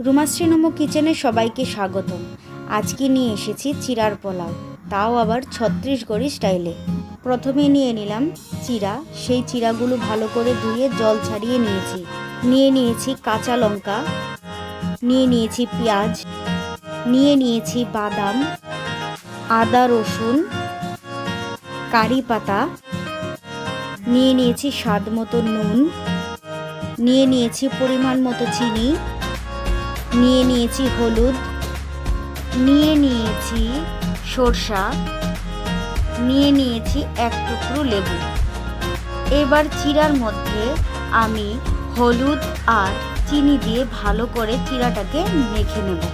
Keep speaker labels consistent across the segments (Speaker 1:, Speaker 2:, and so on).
Speaker 1: রুমাশ্রী নমো কিচেনে সবাইকে স্বাগতম। আজকে নিয়ে এসেছি চিড়ার পোলাও, তাও আবার ছত্তিশগড়ি স্টাইলে। প্রথমে নিয়ে নিলাম চিড়া। সেই চিড়াগুলো ভালো করে ধুয়ে জল ছাড়িয়ে নিয়েছি। নিয়ে নিয়েছি কাঁচা লঙ্কা, নিয়ে নিয়েছি পেঁয়াজ, নিয়ে নিয়েছি বাদাম, আদা রসুন, কারি পাতা, নিয়ে নিয়েছি স্বাদ মতো নুন, নিয়ে নিয়েছি পরিমাণ মতো চিনি, নিয়ে নিয়েছি হলুদ, নিয়ে নিয়েছি সরষা, নিয়ে নিয়েছি এক টুকরো লেবু। এবার চিড়ার মধ্যে আমি হলুদ আর চিনি দিয়ে ভালো করে চিড়াটাকে মেখে নেব।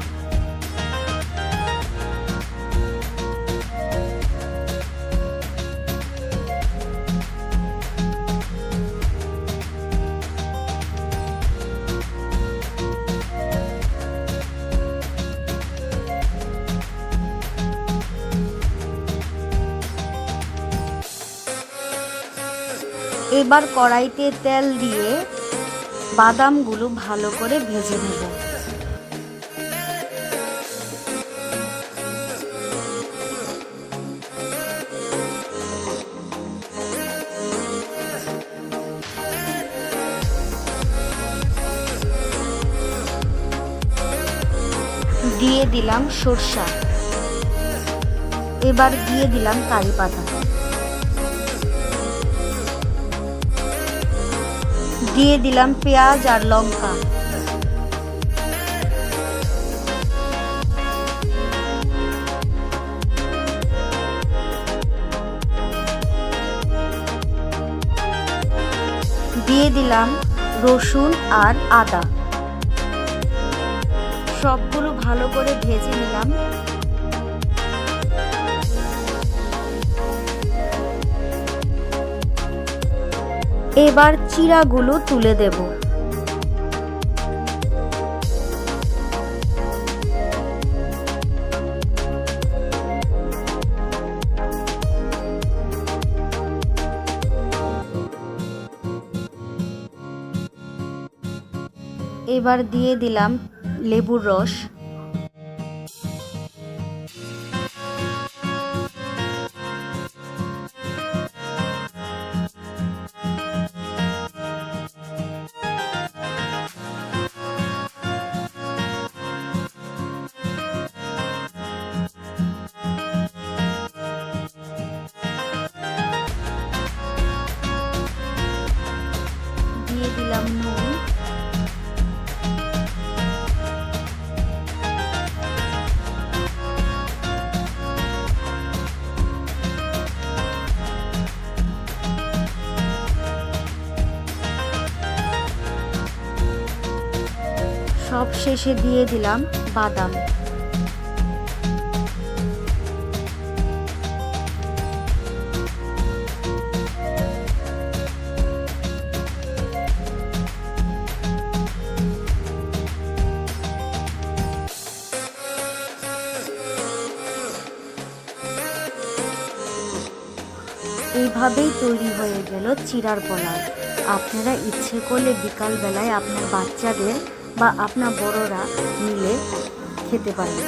Speaker 1: এবার কড়াইতে তেল দিয়ে বাদামগুলো ভালো করে ভেজে নেব। দিয়ে দিলাম সরষা, এবার দিয়ে দিলাম কারি পাতা, দিয়ে দিলাম পেঁয়াজ আর লঙ্কা, দিয়ে দিলাম রসুন আর আদা। সবগুলো ভালো করে ভেজে নিলাম। এবার চিড়াগুলো তুলে দেব। এবার দিয়ে দিলাম লেবুর রস, দিয়ে দিলাম নুন, সব শেষে দিয়ে দিলাম বাদাম। এইভাবেই তৈরি হয়ে গেল চিড়ার পোলাও। আপনারা ইচ্ছে করলে বিকালবেলায় আপনার বাচ্চাদের বা আপনার বড়রা মিলে খেতে পারেন।